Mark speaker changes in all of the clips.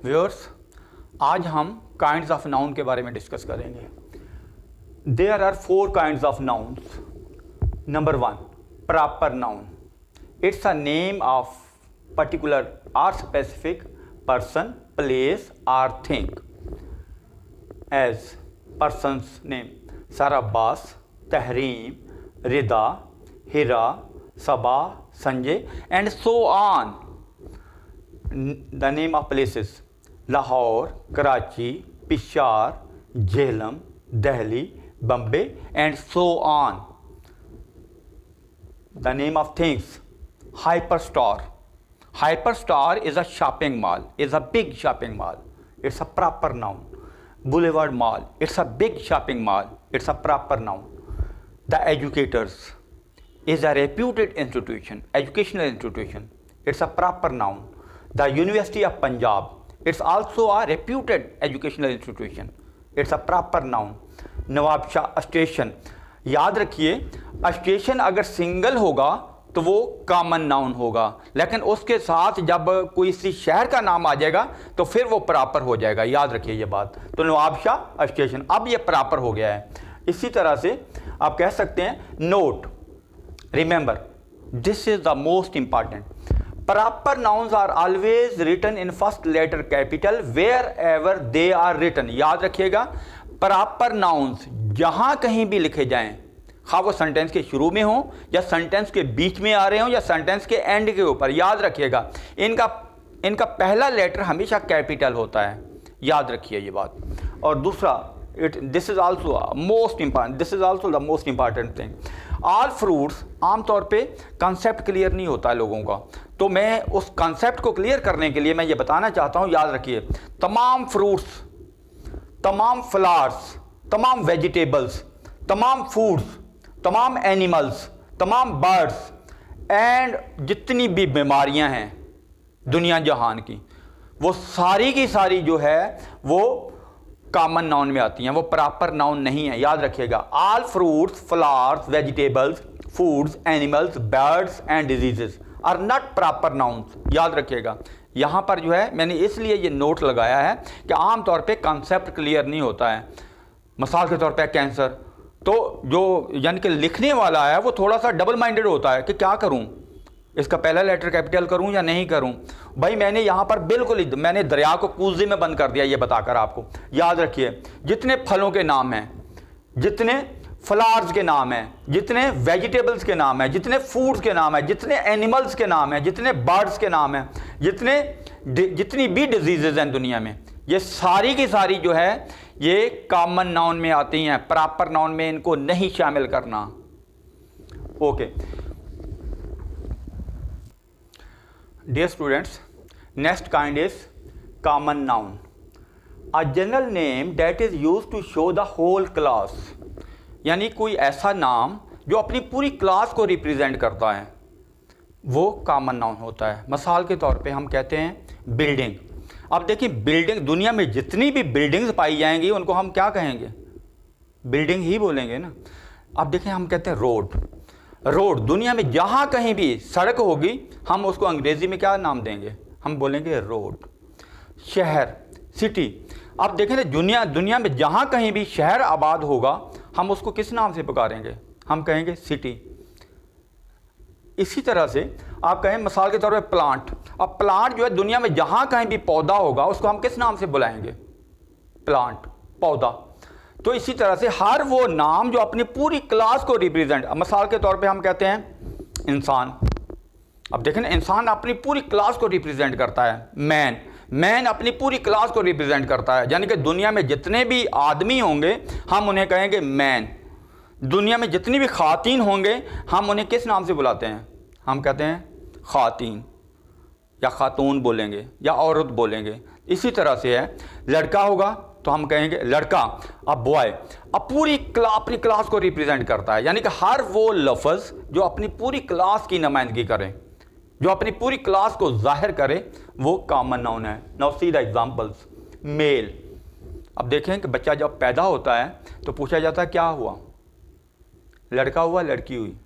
Speaker 1: Viewers, आज हम kinds of noun के बारे में डिस्कस करेंगे। There are 4 kinds of nouns. Number 1, proper noun. It's a name of particular और स्पेसिफिक पर्सन, प्लेस और thing. As person's name sir Abbas, Tahreem, Rida, Hira, Saba, Sanjay and so on. The name of places: Lahore, Karachi, Peshawar, Jhelum, Delhi, Bombay and so on. The name of things: Hyperstore. Hyperstore is a shopping mall, is a big shopping mall. It's a proper noun. Boulevard Mall, it's a big shopping mall. It's a proper noun. The Educators is a reputed institution, educational institution. It's a proper noun. The University of Punjab, it's also a reputed educational institution. It's a proper noun. Nawab Shah station, याद रखिए station अगर single होगा तो वो common noun होगा, लेकिन उसके साथ जब कोई इसी शहर का नाम आ जाएगा तो फिर वो प्रॉपर हो जाएगा। याद रखिए ये बात। तो नवाब शाह स्टेशन अब ये प्रॉपर हो गया है। इसी तरह से आप कह सकते हैं note. Remember, this is the most important. Proper nouns are always written in first letter capital wherever they are written. याद रखिएगा, प्रॉपर नाउन्स जहां कहीं भी लिखे जाएं, खा वो सेंटेंस के शुरू में हो या सेंटेंस के बीच में आ रहे हो या सेंटेंस के एंड के ऊपर, याद रखिएगा इनका पहला लेटर हमेशा कैपिटल होता है। याद रखिए ये बात। और दूसरा, this is also most important, this is also the most important thing. All fruits, आमतौर पे कंसेप्ट क्लियर नहीं होता है लोगों का, तो मैं उस कंसेप्ट को क्लियर करने के लिए मैं ये बताना चाहता हूँ। याद रखिए, तमाम फ्रूट्स, तमाम फ्लावर्स, तमाम वेजिटेबल्स, तमाम फूड्स, तमाम एनिमल्स, तमाम बर्ड्स एंड जितनी भी बीमारियां हैं दुनिया जहान की, वो सारी की सारी जो है वो कॉमन नाउन में आती हैं, वो प्रॉपर नाउन नहीं है। याद रखिएगा, all fruits, flowers, vegetables, foods, animals, birds and diseases are not proper nouns. याद रखिएगा, यहाँ पर जो है मैंने इसलिए ये नोट लगाया है कि आमतौर पे कंसेप्ट क्लियर नहीं होता है। मिसाल के तौर पे कैंसर, तो जो यानी कि लिखने वाला है वो थोड़ा सा डबल माइंडेड होता है कि क्या करूं, इसका पहला लेटर कैपिटल करूं या नहीं करूं। भाई मैंने यहाँ पर बिल्कुल ही मैंने दरिया को कूजे में बंद कर दिया ये बताकर आपको। याद रखिए, जितने फलों के नाम हैं, जितने फ्लावर्स के नाम हैं, जितने वेजिटेबल्स के नाम हैं, जितने फूड्स के नाम हैं, जितने एनिमल्स के नाम हैं, जितने बर्ड्स के नाम हैं, जितनी भी डिजीजेज हैं दुनिया में, ये सारी की सारी जो है ये कॉमन नाउन में आती हैं। प्रॉपर नाउन में इनको नहीं शामिल करना। Okay dear students, next kind is common noun, a general name that is used to show the whole class. यानी कोई ऐसा नाम जो अपनी पूरी क्लास को रिप्रेजेंट करता है, वो कॉमन नाउन होता है। मिसाल के तौर पे हम कहते हैं बिल्डिंग। अब देखिए, बिल्डिंग, दुनिया में जितनी भी बिल्डिंग्स पाई जाएंगी उनको हम क्या कहेंगे? बिल्डिंग ही बोलेंगे ना। अब देखें, हम कहते हैं रोड। रोड, दुनिया में जहाँ कहीं भी सड़क होगी हम उसको अंग्रेजी में क्या नाम देंगे? हम बोलेंगे रोड। शहर, सिटी। अब देखें ना, दुनिया में जहाँ कहीं भी शहर आबाद होगा हम उसको किस नाम से पुकारेंगे? हम कहेंगे सिटी। इसी तरह से आप कहें मिसाल के तौर पे प्लांट। अब प्लांट जो है, दुनिया में जहाँ कहीं भी पौधा होगा उसको हम किस नाम से बुलाएंगे? प्लांट, पौधा। तो इसी तरह से हर वो नाम जो अपनी पूरी क्लास को रिप्रेजेंट, मिसाल के तौर पे हम कहते हैं इंसान। अब देखें ना, इंसान अपनी पूरी क्लास को रिप्रेजेंट करता है। मैन अपनी पूरी क्लास को रिप्रेजेंट करता है, यानी कि दुनिया में जितने भी आदमी होंगे हम उन्हें कहेंगे मैन। दुनिया में जितनी भी खातीन होंगे हम उन्हें किस नाम से बुलाते हैं? हम कहते हैं खातीन या खातून बोलेंगे या औरत बोलेंगे। इसी तरह से है, लड़का होगा तो हम कहेंगे लड़का। अब बॉय अब अपनी क्लास को रिप्रेजेंट करता है, यानी कि हर वो लफ्ज़ जो अपनी पूरी क्लास की नुमाइंदगी करे, जो अपनी पूरी क्लास को जाहिर करे, वो कॉमन नाउन है। Now see the examples. Male. अब देखें कि बच्चा जब पैदा होता है तो पूछा जाता है क्या हुआ? लड़का हुआ, लड़की हुई,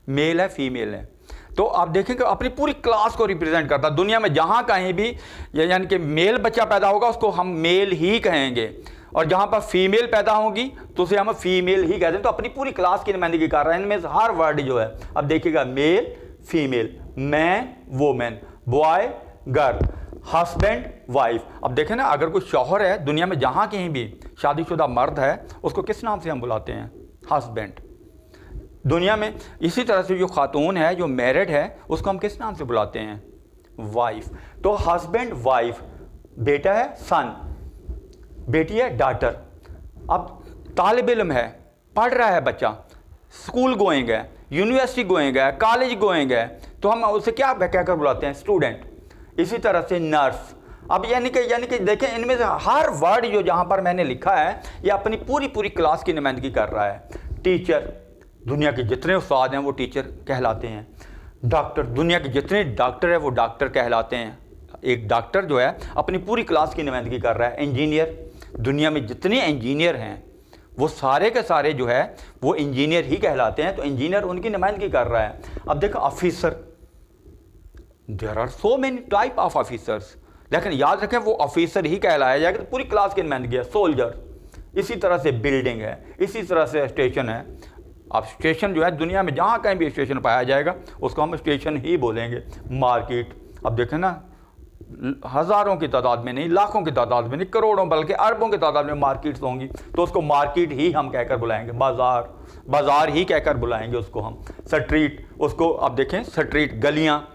Speaker 1: मेल है, फीमेल है। तो आप देखेंगे अपनी पूरी क्लास को रिप्रेजेंट करता है। दुनिया में जहाँ कहीं भी यानी कि मेल बच्चा पैदा होगा उसको हम मेल ही कहेंगे, और जहाँ पर फीमेल पैदा होगी तो उसे हम फीमेल ही कहते हैं। तो अपनी पूरी क्लास की नुमाइंदगी कर रहा है। इनमें हर वर्ड जो है, अब देखिएगा, male female, man women, boy girl, husband wife. अब देखें ना, अगर कोई शौहर है दुनिया में जहाँ कहीं भी शादीशुदा मर्द है उसको किस नाम से हम बुलाते हैं? हस्बैंड। दुनिया में इसी तरह से जो खातून है जो मैरिड है उसको हम किस नाम से बुलाते हैं? वाइफ। तो हस्बैंड वाइफ, बेटा है सन, बेटी है डॉटर। अब तालिब इल्म है, पढ़ रहा है बच्चा, स्कूल गोइंग है, यूनिवर्सिटी गोइंग है, कॉलेज गोइंग है, तो हम उसे क्या कहकर बुलाते हैं? स्टूडेंट। इसी तरह से नर्स। अब यानी कि देखें, इनमें से हर वर्ड जो जहाँ पर मैंने लिखा है ये अपनी पूरी क्लास की नुमाइंदगी कर रहा है। टीचर, दुनिया के जितने उस्ताद हैं वो टीचर कहलाते हैं। डॉक्टर, दुनिया के जितने डॉक्टर हैं वो डॉक्टर कहलाते हैं। एक डॉक्टर जो है अपनी पूरी क्लास की नुमाइंदगी कर रहा है। इंजीनियर, दुनिया में जितने इंजीनियर हैं वो सारे के सारे जो है वो इंजीनियर ही कहलाते हैं, तो इंजीनियर उनकी नुमाइंदगी कर रहा है। अब देखो officer, there are so many type of officers, लेकिन याद रखें वो ऑफिसर ही कहलाया जाएगा। तो पूरी क्लास की नुमाइंदगी है। सोल्जर, इसी तरह से बिल्डिंग है, इसी तरह से स्टेशन है। अब स्टेशन जो है दुनिया में जहाँ कहीं भी स्टेशन पाया जाएगा उसको हम स्टेशन ही बोलेंगे। मार्केट, अब देखें ना, हज़ारों की तादाद में नहीं, लाखों की तादाद में नहीं, करोड़ों बल्कि अरबों की तादाद में मार्केट्स होंगी, तो उसको मार्केट ही हम कहकर बुलाएंगे। बाज़ार, बाज़ार ही कहकर बुलाएंगे उसको हम। स्ट्रीट, उसको अब देखें स्ट्रीट, गलियाँ,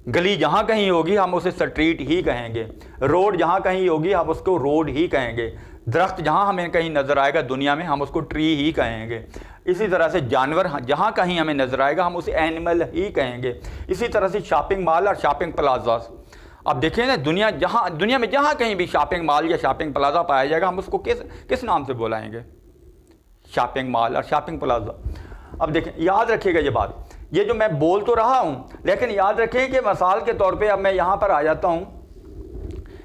Speaker 1: गली जहाँ कहीं होगी हम उसे स्ट्रीट ही कहेंगे। रोड जहाँ कहीं होगी हम उसको रोड ही कहेंगे। दरख्त जहाँ हमें कहीं नज़र आएगा दुनिया में हम उसको ट्री ही कहेंगे। इसी तरह से जानवर जहाँ कहीं हमें नज़र आएगा हम उसे एनिमल ही कहेंगे। इसी तरह से शॉपिंग मॉल और शॉपिंग प्लाजा। अब देखें ना, दुनिया में जहाँ कहीं भी शॉपिंग मॉल या शॉपिंग प्लाजा पाया जाएगा हम उसको किस नाम से बुलाएंगे? शॉपिंग मॉल और शॉपिंग प्लाजा। अब देखें, याद रखिएगा ये बात, ये जो मैं बोल तो रहा हूँ लेकिन याद रखें कि मिसाल के तौर पे अब मैं यहाँ पर आ जाता हूँ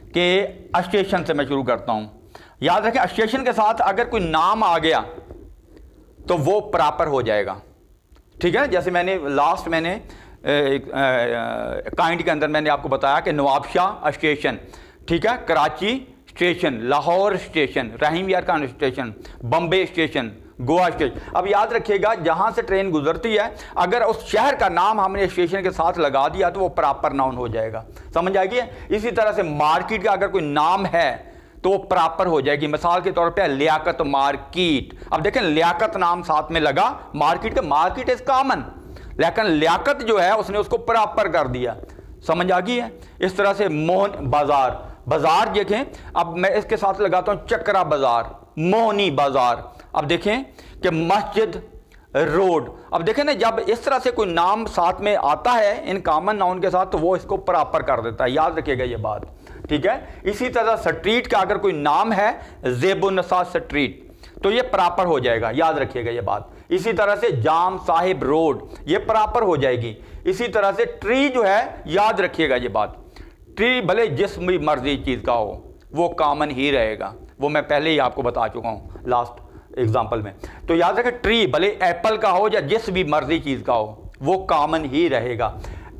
Speaker 1: कि स्टेशन से मैं शुरू करता हूँ। याद रखें, स्टेशन के साथ अगर कोई नाम आ गया तो वो प्रॉपर हो जाएगा, ठीक है। जैसे मैंने काइंड के अंदर मैंने आपको बताया कि नवाबशाह स्टेशन, ठीक है, कराची स्टेशन, लाहौर स्टेशन, रहीम यार Khan station, Bombay station, Goa station. अब याद रखिएगा, जहाँ से ट्रेन गुजरती है अगर उस शहर का नाम हमने स्टेशन के साथ लगा दिया तो वो प्रॉपर नाउन हो जाएगा। समझ आएगी? इसी तरह से मार्केट का अगर कोई नाम है तो वो प्रॉपर हो जाएगी। मिसाल के तौर पे लियाकत मार्केट। अब देखें, लियाकत नाम साथ में लगा मार्केट का, मार्केट इज कॉमन, लेकिन लियाकत जो है उसने उसको प्रॉपर कर दिया। समझ आ गई है? इस तरह से मोहन बाजार, बाजार देखें, अब मैं इसके साथ लगाता हूं चक्रा बाजार, मोहनी बाजार। अब देखें कि मस्जिद, रोड। अब देखें ना, जब इस तरह से कोई नाम साथ में आता है इन कॉमन नाउन के साथ तो वो इसको प्रॉपर कर देता है। याद रखिएगा ये बात, ठीक है। इसी तरह स्ट्रीट का अगर कोई नाम है, ज़ेबुन्नसा स्ट्रीट, तो ये प्रॉपर हो जाएगा। याद रखिएगा ये बात। इसी तरह से जाम साहिब रोड, ये प्रॉपर हो जाएगी। इसी तरह से ट्री जो है, याद रखिएगा ये बात, ट्री भले जिस भी मर्जी चीज़ का हो वो कॉमन ही रहेगा। वो मैं पहले ही आपको बता चुका हूँ लास्ट एग्जाम्पल में। तो याद रखें, ट्री भले एप्पल का हो या जिस भी मर्जी चीज़ का हो वो कॉमन ही रहेगा।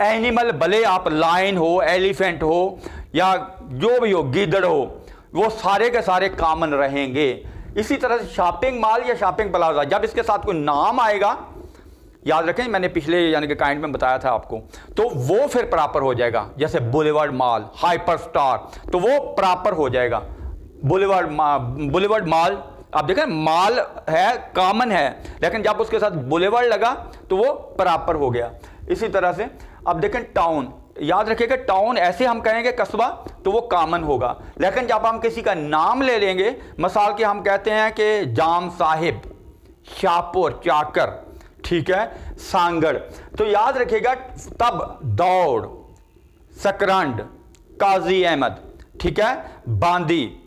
Speaker 1: एनिमल भले आप लायन हो, एलिफेंट हो या जो भी हो, गीदड़ हो, वो सारे के सारे कॉमन रहेंगे। इसी तरह से शॉपिंग मॉल या शॉपिंग प्लाजा, जब इसके साथ कोई नाम आएगा, याद रखें मैंने पिछले यानी कि काइंड में बताया था आपको, तो वो फिर प्रॉपर हो जाएगा। जैसे बुलेवर्ड मॉल, हाइपर स्टार, तो वो प्रॉपर हो जाएगा। बुलेवर्ड मॉल, आप देखें मॉल है, कॉमन है, लेकिन जब उसके साथ बुलेवर्ड लगा तो वो प्रॉपर हो गया। इसी तरह से अब देखें टाउन, याद रखिएगा टाउन ऐसे हम कहेंगे कस्बा तो वो कॉमन होगा, लेकिन जब हम किसी का नाम ले लेंगे, मिसाल के हम कहते हैं कि जाम साहिब, शाहपुर, चाकर, ठीक है, सांगड़, तो याद रखिएगा तब दौड़, सकरंड, काजी अहमद, ठीक है, बांदी।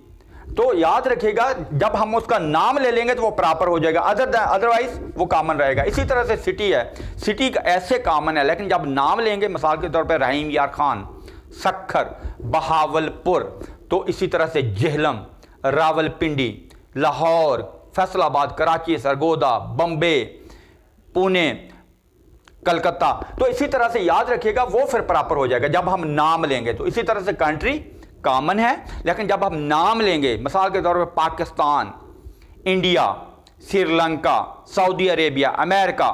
Speaker 1: तो याद रखिएगा जब हम उसका नाम ले लेंगे तो वो प्रॉपर हो जाएगा, अदरवाइज वो कॉमन रहेगा। इसी तरह से सिटी है, सिटी का ऐसे कॉमन है, लेकिन जब नाम लेंगे मिसाल के तौर पे रहीम यार खान, सखर, बहावलपुर, तो इसी तरह से जेहलम, रावलपिंडी, लाहौर, फैसलाबाद, कराची, सरगोदा, बम्बे, पुणे, कलकत्ता। तो इसी तरह से याद रखिएगा, वो फिर प्रॉपर हो जाएगा जब हम नाम लेंगे। तो इसी तरह से कंट्री कॉमन है, लेकिन जब हम नाम लेंगे, मिसाल के तौर पे Pakistan, India, Sri Lanka, Saudi Arabia, America,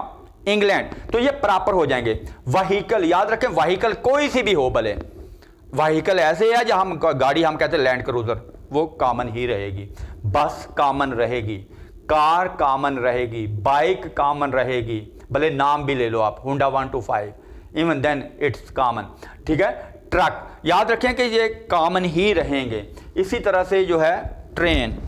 Speaker 1: England, तो ये प्रॉपर हो जाएंगे। व्हीकल याद रखें, व्हीकल कोई सी भी हो, भले व्हीकल ऐसे है जहां हम गाड़ी हम कहते हैं लैंड क्रूजर, वो कॉमन ही रहेगी। बस कॉमन रहेगी, कार कॉमन रहेगी, बाइक कॉमन रहेगी, भले नाम भी ले लो आप, Honda 125, even then it's common. ठीक है, ट्रक याद रखें कि ये कॉमन ही रहेंगे। इसी तरह से जो है ट्रेन,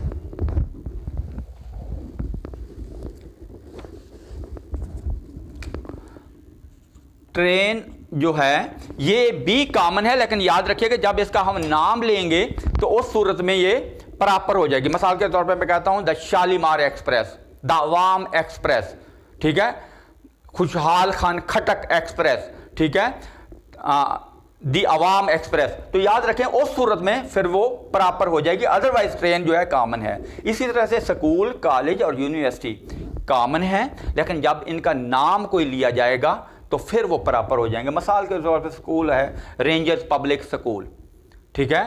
Speaker 1: ट्रेन जो है ये भी कॉमन है, लेकिन याद रखिएगा जब इसका हम नाम लेंगे तो उस सूरत में ये प्रॉपर हो जाएगी। मिसाल के तौर पे मैं कहता हूं the Shalimar express, the Awam express, ठीक है, खुशहाल खान खटक एक्सप्रेस, ठीक है, दी अवाम एक्सप्रेस। तो याद रखें उस सूरत में फिर वो प्रॉपर हो जाएगी, अदरवाइज ट्रेन जो है कॉमन है। इसी तरह से स्कूल, कॉलेज और यूनिवर्सिटी कॉमन है, लेकिन जब इनका नाम कोई लिया जाएगा तो फिर वो प्रॉपर हो जाएंगे। मिसाल के तौर पर स्कूल है रेंजर्स पब्लिक स्कूल, ठीक है,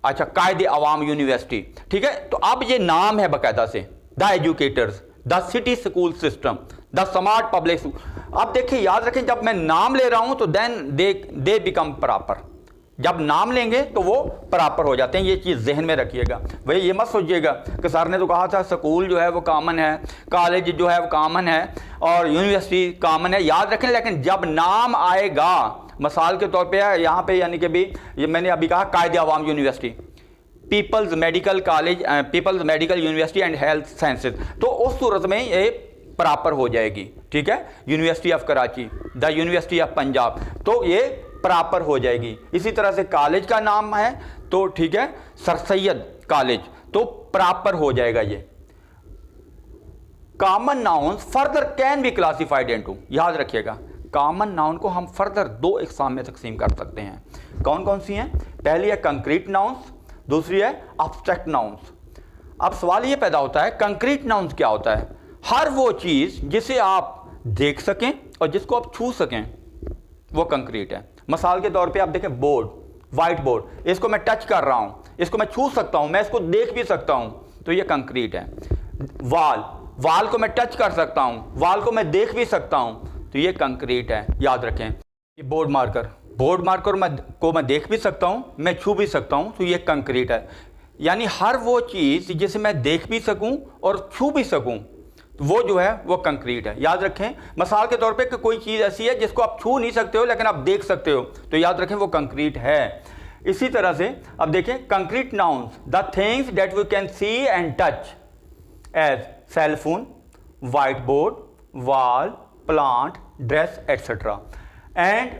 Speaker 1: अच्छा, कायदे अवाम यूनिवर्सिटी, ठीक है। तो अब ये नाम है बाकायदा से, the educators, the city school system, the smart public. अब देखिए याद रखें जब मैं नाम ले रहा हूं तो देन दे बिकम प्रॉपर। जब नाम लेंगे तो वो प्रॉपर हो जाते हैं, ये चीज़ जहन में रखिएगा। भाई ये मत सोचिएगा कि सर ने तो कहा था स्कूल जो है वो कॉमन है, कॉलेज जो है वो कॉमन है और यूनिवर्सिटी कॉमन है। याद रखें, लेकिन जब नाम आएगा, मिसाल के तौर पे यहाँ पे यानी कि भी ये मैंने अभी कहा Quaid-e Awam university, peoples medical college, peoples medical university and health sciences, तो उस सूरत में ये प्रॉपर हो जाएगी। ठीक है, university of Karachi, the university of Punjab, तो ये प्रॉपर हो जाएगी। इसी तरह से कॉलेज का नाम है तो ठीक है, सर सैयद कॉलेज, तो प्रॉपर हो जाएगा ये। Common nouns further can be classified into, याद रखिएगा कॉमन नाउन को हम फर्दर दो अक़साम में तकसीम कर सकते हैं। कौन कौन सी हैं? पहली है कंक्रीट नाउन्स, दूसरी है अब्स्ट्रैक्ट नाउन्स। अब सवाल ये पैदा होता है कंक्रीट नाउन्स क्या होता है? हर वो चीज़ जिसे आप देख सकें और जिसको आप छू सकें वो कंक्रीट है। मिसाल के तौर पे आप देखें बोर्ड, वाइट बोर्ड, इसको मैं टच कर रहा हूँ, इसको मैं छू सकता हूँ, मैं इसको देख भी सकता हूँ, तो ये कंक्रीट है। वाल, वाल को मैं टच कर सकता हूँ, वाल को मैं देख भी सकता हूँ, तो ये कंक्रीट है। याद रखें ये बोर्ड मार्कर, बोर्ड मार्कर को मैं देख भी सकता हूँ, मैं छू भी सकता हूँ, तो ये कंक्रीट है। यानी हर वो चीज़ जिसे मैं देख भी सकूँ और छू भी सकूँ वो जो है वो कंक्रीट है। याद रखें मिसाल के तौर पे कि कोई चीज़ ऐसी है जिसको आप छू नहीं सकते हो लेकिन आप देख सकते हो, तो याद रखें वो कंक्रीट है। इसी तरह से अब देखें concrete nouns, the things that we can see and touch as cell phone, whiteboard, wall, plant, dress etcetera. And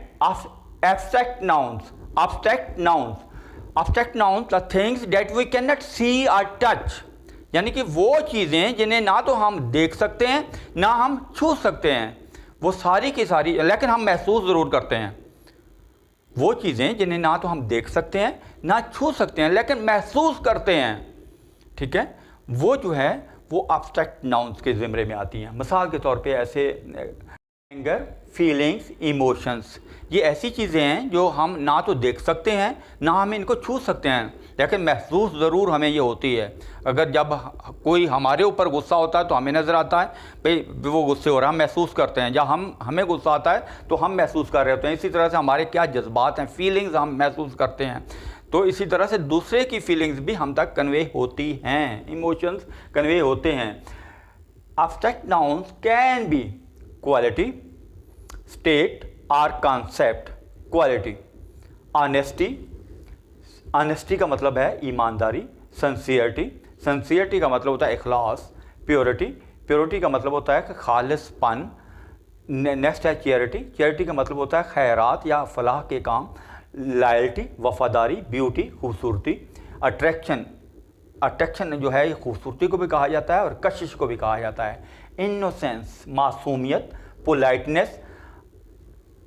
Speaker 1: abstract nouns, abstract nouns, abstract nouns the things that we can not see और touch, यानी कि वो चीज़ें जिन्हें ना तो हम देख सकते हैं ना हम छू सकते हैं, वो सारी की सारी, लेकिन हम महसूस ज़रूर करते हैं। वो चीज़ें जिन्हें ना तो हम देख सकते हैं ना छू सकते हैं लेकिन महसूस करते हैं, ठीक है, वो जो है वो एब्स्ट्रैक्ट नाउन्स के ज़िम्मे में आती हैं। मिसाल के तौर पे ऐसे एंगर, फीलिंग्स, इमोशंस, ये ऐसी चीज़ें हैं जो हम ना तो देख सकते हैं ना हम इनको छू सकते हैं, लेकिन महसूस ज़रूर हमें ये होती है। अगर जब कोई हमारे ऊपर गुस्सा होता है तो हमें नज़र आता है भाई वो गुस्से हो रहा है, हम महसूस करते हैं। जब हमें गुस्सा आता है तो हम महसूस कर रहे होते हैं। इसी तरह से हमारे क्या जज्बात हैं, फीलिंग्स हम महसूस करते हैं। तो इसी तरह से दूसरे की फीलिंग्स भी हम तक कन्वे होती हैं, इमोशंस कन्वे होते हैं। Abstract nouns can be quality, state और कॉन्सेप्ट। क्वालिटी, ऑनेस्टी, ऑनेस्टी का मतलब है ईमानदारी। सिंसियरिटी, सिंसियरिटी का मतलब होता है इखलास। प्योरिटी, प्योरिटी का मतलब होता है कि खालिसपन। नेक्स्ट है चैरिटी, चैरिटी का मतलब होता है खैरात या फलाह के काम। लॉयल्टी, वफादारी। ब्यूटी, खूबसूरती। अट्रैक्शन, अट्रैक्शन जो है खूबसूरती को भी कहा जाता है और कशिश को भी कहा जाता है। इनोसेंस, मासूमियत। पोलाइटनेस,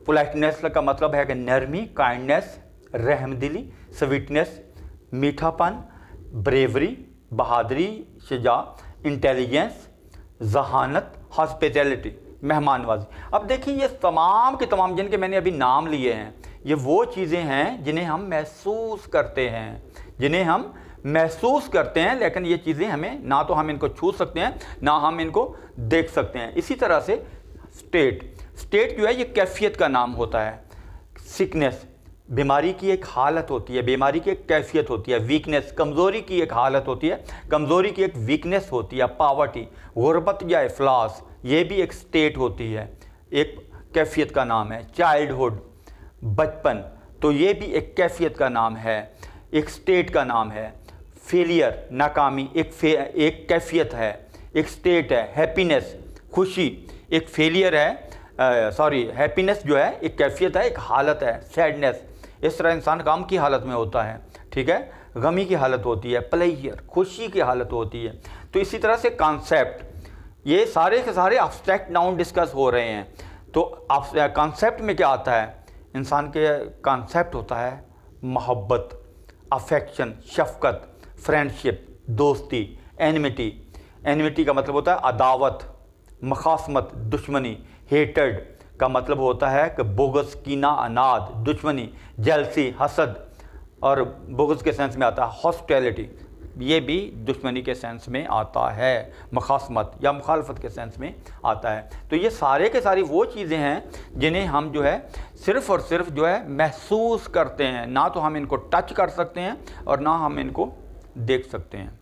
Speaker 1: पोलाइटनेस का मतलब है कि नरमी, काइंडनेस, रहमदिली। स्वीटनेस, मीठापन। ब्रेवरी, बहादुरी, शुजा। इंटेलिजेंस, जहानत। हॉस्पिटैलिटी, मेहमान नवाजी। अब देखिए ये तमाम के तमाम जिनके मैंने अभी नाम लिए हैं, ये वो चीज़ें हैं जिन्हें हम महसूस करते हैं, जिन्हें हम महसूस करते हैं, लेकिन ये चीज़ें हमें ना तो हम इनको छू सकते हैं ना हम इनको देख सकते हैं। इसी तरह से स्टेट जो है ये कैफियत का नाम होता है। सिकनेस बीमारी की एक हालत होती है, बीमारी की एक कैफियत होती है। वीकनेस कमज़ोरी की एक हालत होती है, कमज़ोरी की एक वीकनेस होती है। पावर्टी गुर्बत या इफलास ये भी एक स्टेट होती है, एक कैफियत का नाम है। चाइल्डहुड बचपन तो ये भी एक कैफियत का नाम है, एक स्टेट का नाम है। फेलियर नाकामी एक कैफियत है, एक स्टेट है। हैप्पीनेस खुशी एक फेलियर है, हैप्पीनेस जो है एक कैफियत है, एक हालत है। सैडनेस इस तरह इंसान गम की हालत में होता है, ठीक है, गमी की हालत होती है। प्लेजर खुशी की हालत होती है। तो इसी तरह से कॉन्सेप्ट, ये सारे के सारे अब्स्ट्रैक्ट नाउन डिस्कस हो रहे हैं। तो कॉन्सेप्ट में क्या आता है, इंसान के कॉन्सेप्ट होता है मोहब्बत, अफेक्शन, शफकत, फ्रेंडशिप, दोस्ती। एनिमिटी का मतलब होता है अदावत, मखासमत, दुश्मनी। हेटेड का मतलब होता है कि बुग़्ज़, कीना, अनाद, दुश्मनी। जेलसी हसद, और बुग़्ज़ के सेंस में आता है हॉस्टिलिटी, ये भी दुश्मनी के सेंस में आता है। मखासमत या मुखालफत के सेंस में आता है। तो ये सारे के सारी वो चीज़ें हैं जिन्हें हम जो है सिर्फ़ और सिर्फ जो है महसूस करते हैं, ना तो हम इनको टच कर सकते हैं और ना हम इनको देख सकते हैं।